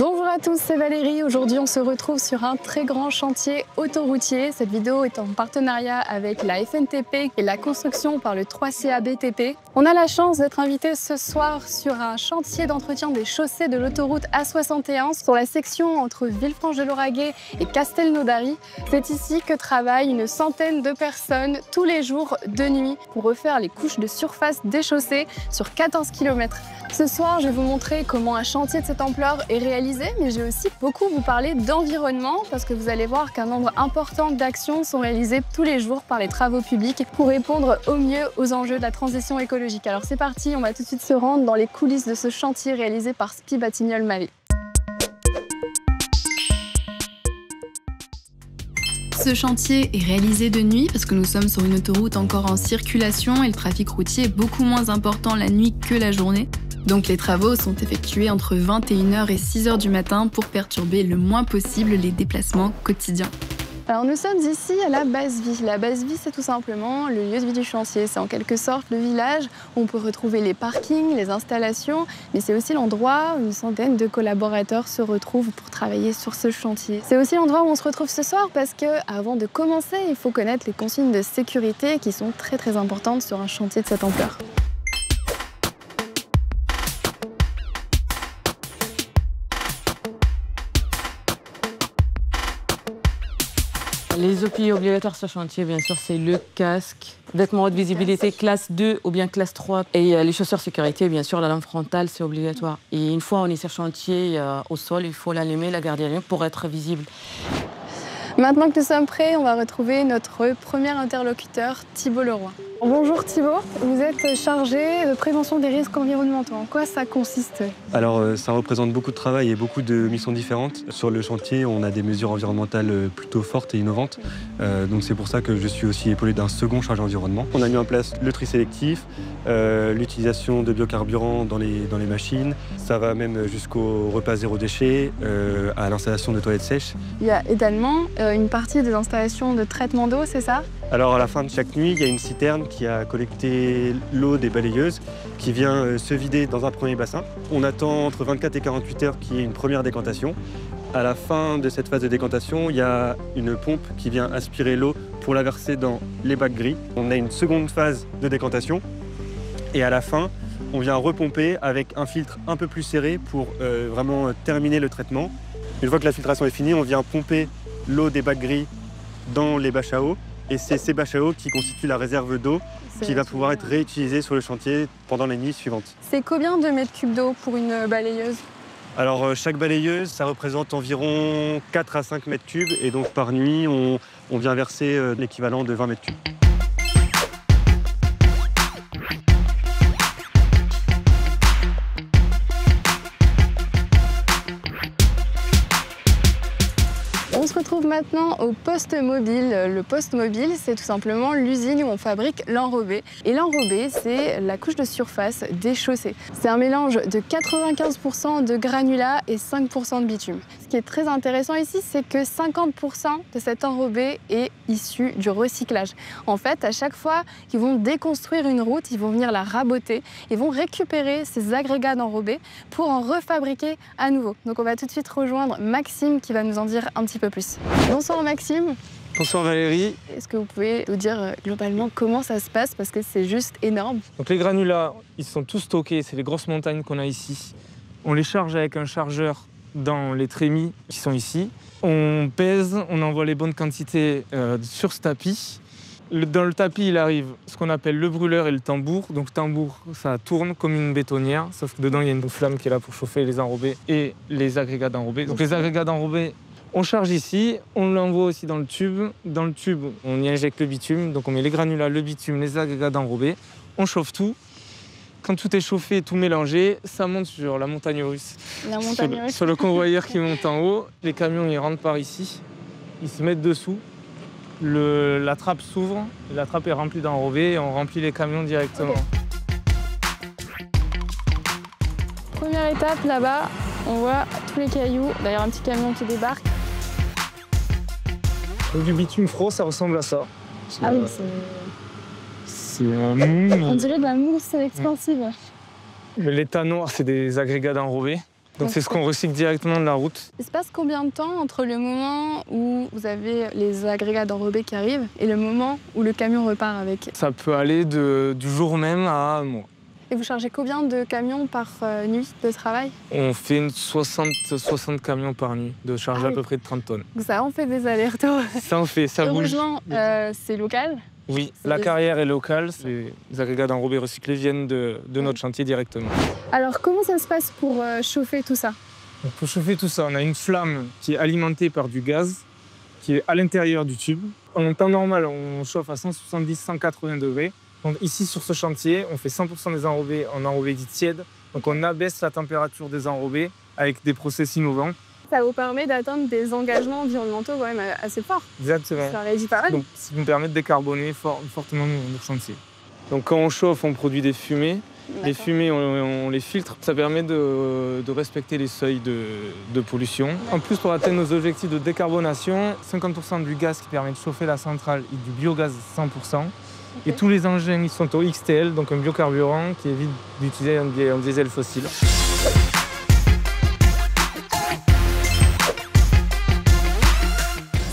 Bonjour à tous, c'est Valérie. Aujourd'hui, on se retrouve sur un très grand chantier autoroutier. Cette vidéo est en partenariat avec la FNTP et la construction par le 3CA BTP. On a la chance d'être invité ce soir sur un chantier d'entretien des chaussées de l'autoroute A61 sur la section entre Villefranche-de-Lauragais et Castelnaudary. C'est ici que travaillent une centaine de personnes tous les jours de nuit pour refaire les couches de surface des chaussées sur 14 km. Ce soir, je vais vous montrer comment un chantier de cette ampleur est réalisé, mais je vais aussi beaucoup vous parler d'environnement parce que vous allez voir qu'un nombre important d'actions sont réalisées tous les jours par les travaux publics pour répondre au mieux aux enjeux de la transition écologique. Alors c'est parti, on va tout de suite se rendre dans les coulisses de ce chantier réalisé par SPI Batignolles Mavé. Ce chantier est réalisé de nuit parce que nous sommes sur une autoroute encore en circulation et le trafic routier est beaucoup moins important la nuit que la journée. Donc les travaux sont effectués entre 21h et 6h du matin pour perturber le moins possible les déplacements quotidiens. Alors nous sommes ici à la base vie. La base vie, c'est tout simplement le lieu de vie du chantier. C'est en quelque sorte le village où on peut retrouver les parkings, les installations, mais c'est aussi l'endroit où une centaine de collaborateurs se retrouvent pour travailler sur ce chantier. C'est aussi l'endroit où on se retrouve ce soir parce que avant de commencer, il faut connaître les consignes de sécurité qui sont très importantes sur un chantier de cette ampleur. Les EPI obligatoires sur chantier, bien sûr, c'est le casque, vêtements haute visibilité classe 2 ou bien classe 3. Et les chaussures sécurité, bien sûr, la lampe frontale, c'est obligatoire. Et une fois on est sur chantier au sol, il faut l'allumer, la garder allumée pour être visible. Maintenant que nous sommes prêts, on va retrouver notre premier interlocuteur, Thibault Leroy. Bonjour Thibault, vous êtes chargé de prévention des risques environnementaux. En quoi ça consiste? Alors ça représente beaucoup de travail et beaucoup de missions différentes. Sur le chantier, on a des mesures environnementales plutôt fortes et innovantes. Donc c'est pour ça que je suis aussi épaulé d'un second chargé environnement. On a mis en place le tri sélectif, l'utilisation de biocarburants dans les machines. Ça va même jusqu'au repas zéro déchet, à l'installation de toilettes sèches. Il y a également une partie des installations de traitement d'eau, c'est ça? Alors à la fin de chaque nuit, il y a une citerne qui a collecté l'eau des balayeuses qui vient se vider dans un premier bassin. On attend entre 24 et 48 heures qu'il y ait une première décantation. À la fin de cette phase de décantation, il y a une pompe qui vient aspirer l'eau pour la verser dans les bacs gris. On a une seconde phase de décantation et à la fin, on vient repomper avec un filtre un peu plus serré pour vraiment terminer le traitement. Une fois que la filtration est finie, on vient pomper l'eau des bacs gris dans les bâches à eau. Et c'est ces bâches à eau qui constituent la réserve d'eau qui va pouvoir être réutilisée sur le chantier pendant les nuits suivantes. C'est combien de mètres cubes d'eau pour une balayeuse? Alors chaque balayeuse, ça représente environ 4 à 5 mètres cubes. Et donc par nuit, on vient verser l'équivalent de 20 mètres cubes. On se retrouve maintenant au poste mobile. Le poste mobile, c'est tout simplement l'usine où on fabrique l'enrobé. Et l'enrobé, c'est la couche de surface des chaussées. C'est un mélange de 95% de granulat et 5% de bitume. Ce qui est très intéressant ici, c'est que 50% de cet enrobé est issu du recyclage. En fait, à chaque fois qu'ils vont déconstruire une route, ils vont venir la raboter, ils vont récupérer ces agrégats d'enrobé pour en refabriquer à nouveau. Donc on va tout de suite rejoindre Maxime qui va nous en dire un petit peu plus. Bonsoir Maxime. Bonsoir Valérie. Est-ce que vous pouvez nous dire globalement comment ça se passe parce que c'est juste énorme? Donc les granulats, ils sont tous stockés, c'est les grosses montagnes qu'on a ici. On les charge avec un chargeur dans les trémies qui sont ici. On pèse, on envoie les bonnes quantités sur ce tapis. Dans le tapis, il arrive ce qu'on appelle le brûleur et le tambour. Donc le tambour, ça tourne comme une bétonnière, sauf que dedans, il y a une flamme qui est là pour chauffer les enrobés et les agrégats d'enrobés. Donc les agrégats d'enrobés, on charge ici, on l'envoie aussi dans le tube. Dans le tube, on y injecte le bitume. Donc on met les granulats, le bitume, les agrégats d'enrobés. On chauffe tout. Quand tout est chauffé, tout mélangé, ça monte sur la montagne russe. La montagne russe. Sur le convoyeur qui monte en haut. Les camions, ils rentrent par ici. Ils se mettent dessous. La trappe s'ouvre. La trappe est remplie d'enrobés et on remplit les camions directement. Okay. Première étape, là-bas, on voit tous les cailloux. D'ailleurs, un petit camion qui débarque. Donc, du bitume froid, ça ressemble à ça. Ah oui, c'est un mou. On dirait de la mousse expansive. L'état noir, c'est des agrégats d'enrobés. Donc c'est ce qu'on recycle directement de la route. Il se passe combien de temps entre le moment où vous avez les agrégats d'enrobés qui arrivent et le moment où le camion repart avec? Ça peut aller du jour même à un mois. Et vous chargez combien de camions par nuit de travail? On fait 60 camions par nuit, de charge à peu près de 30 tonnes. Donc ça en fait des allers-retours. Ça en fait, ça bouge. Heureusement, c'est local. Oui, la carrière est locale. Les agrégats d'enrobés recyclés viennent de notre chantier directement. Alors comment ça se passe pour chauffer tout ça? Donc, pour chauffer tout ça, on a une flamme qui est alimentée par du gaz qui est à l'intérieur du tube. En temps normal, on chauffe à 170-180 degrés. Donc ici, sur ce chantier, on fait 100% des enrobés en enrobés dits tièdes. Donc on abaisse la température des enrobés avec des process innovants. Ça vous permet d'atteindre des engagements environnementaux quand même assez forts. Exactement. Ça réduit pas mal. Donc ça nous permet de décarboner fortement nos chantiers. Donc quand on chauffe, on produit des fumées. Les fumées, on les filtre. Ça permet de respecter les seuils de pollution. En plus, pour atteindre nos objectifs de décarbonation, 50% du gaz qui permet de chauffer la centrale est du biogaz 100%. Et tous les engins ils sont au XTL, donc un biocarburant qui évite d'utiliser un diesel fossile.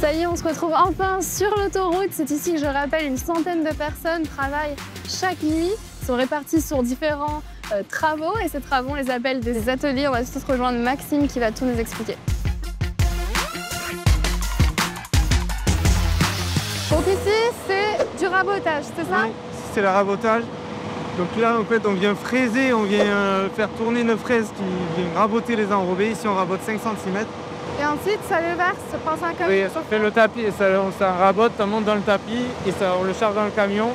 Ça y est, on se retrouve enfin sur l'autoroute. C'est ici que je rappelle, une centaine de personnes travaillent chaque nuit. Ils sont répartis sur différents travaux et ces travaux, on les appelle des ateliers. On va tout de suite rejoindre Maxime qui va tout nous expliquer. Donc ici, c'est du rabotage, c'est ça? Oui, c'est le rabotage. Donc là, en fait, on vient fraiser, on vient faire tourner une fraise qui vient raboter les enrobés. Ici, on rabote 5 cm. Et ensuite, ça le verse, ça prend un camion. Oui, ça fait le tapis, ça rabote, ça monte dans le tapis et on le charge dans le camion.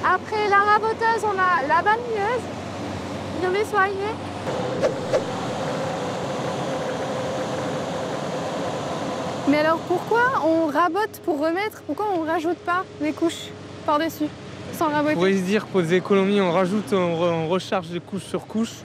Après la raboteuse, on a la balayeuse. Viens les soigner. Mais alors pourquoi on rabote pour remettre? Pourquoi on rajoute pas des couches par-dessus sans raboter? On pourrait se dire pour des économies, on rajoute, on recharge des couches sur couches.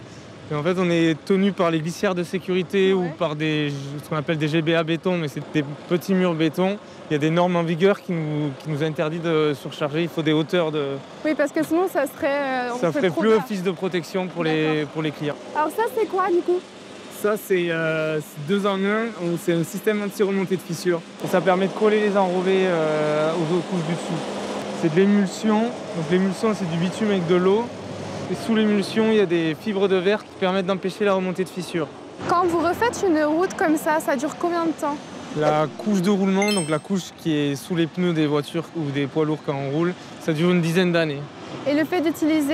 Et en fait, on est tenu par les glissières de sécurité ou par ce qu'on appelle des GBA béton, mais c'est des petits murs béton. Il y a des normes en vigueur qui nous interdisent de surcharger. Il faut des hauteurs de... Oui, parce que sinon, ça serait... ça ferait plus office de protection pour les clients. Alors ça, c'est quoi du coup? Ça, c'est 2 en 1. C'est un système anti-remontée de fissures. Et ça permet de coller les enrobés aux autres couches du dessous. C'est de l'émulsion. Donc l'émulsion, c'est du bitume avec de l'eau. Et sous l'émulsion, il y a des fibres de verre qui permettent d'empêcher la remontée de fissures. Quand vous refaites une route comme ça dure combien de temps? La couche de roulement, donc la couche qui est sous les pneus des voitures ou des poids lourds quand on roule, ça dure une dizaine d'années. Et le fait d'utiliser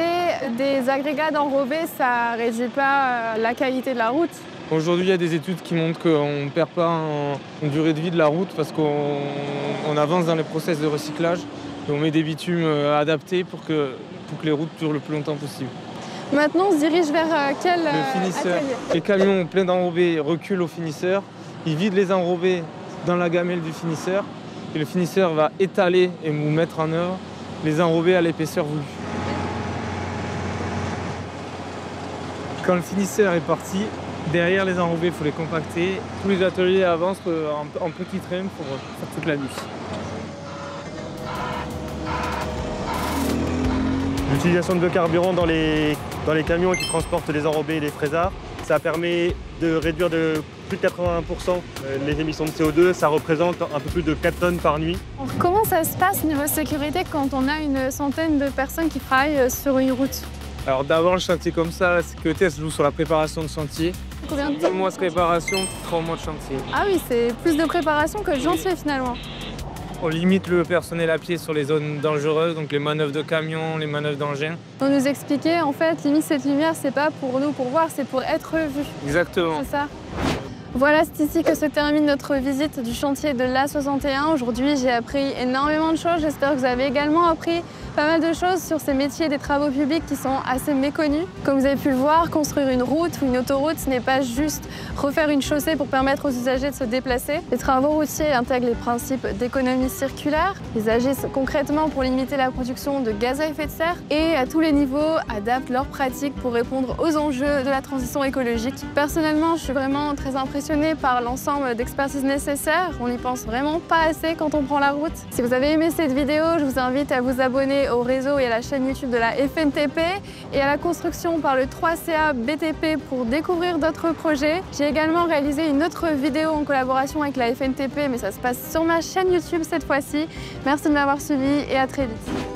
des agrégats d'enrobés, ça réduit pas la qualité de la route? Aujourd'hui, il y a des études qui montrent qu'on ne perd pas en durée de vie de la route parce qu'on avance dans les process de recyclage et on met des bitumes adaptés pour que les routes durent le plus longtemps possible. Maintenant, on se dirige vers quel finisseur. atelier? Les camions pleins d'enrobés reculent au finisseur. Ils vident les enrobés dans la gamelle du finisseur et le finisseur va étaler et nous mettre en œuvre les enrobés à l'épaisseur voulue. Quand le finisseur est parti, derrière les enrobés, il faut les compacter. Tous les ateliers avancent en petits trains pour faire toute la nuit. L'utilisation de biocarburant dans les camions qui transportent les enrobés et les fraisards, ça permet de réduire de plus de 80% les émissions de CO2. Ça représente un peu plus de 4 tonnes par nuit. Alors, comment ça se passe niveau sécurité quand on a une centaine de personnes qui travaillent sur une route? Alors d'abord, le chantier comme ça, la sécurité se joue sur la préparation de chantier. Combien de temps? 2 mois de préparation, 3 mois de chantier. Ah oui, c'est plus de préparation que le chantier finalement. On limite le personnel à pied sur les zones dangereuses, donc les manœuvres de camions, les manœuvres d'engins. On nous expliquait, en fait, limite cette lumière, c'est pas pour nous pour voir, c'est pour être vu. Exactement. C'est ça. Voilà, c'est ici que se termine notre visite du chantier de l'A61. Aujourd'hui, j'ai appris énormément de choses. J'espère que vous avez également appris pas mal de choses sur ces métiers des travaux publics qui sont assez méconnus. Comme vous avez pu le voir, construire une route ou une autoroute, ce n'est pas juste refaire une chaussée pour permettre aux usagers de se déplacer. Les travaux routiers intègrent les principes d'économie circulaire. Ils agissent concrètement pour limiter la production de gaz à effet de serre et à tous les niveaux adaptent leurs pratiques pour répondre aux enjeux de la transition écologique. Personnellement, je suis vraiment très impressionnée impressionné par l'ensemble d'expertise nécessaires. On n'y pense vraiment pas assez quand on prend la route. Si vous avez aimé cette vidéo, je vous invite à vous abonner au réseau et à la chaîne YouTube de la FNTP et à la construction par le 3CA BTP pour découvrir d'autres projets. J'ai également réalisé une autre vidéo en collaboration avec la FNTP, mais ça se passe sur ma chaîne YouTube cette fois-ci. Merci de m'avoir suivi et à très vite.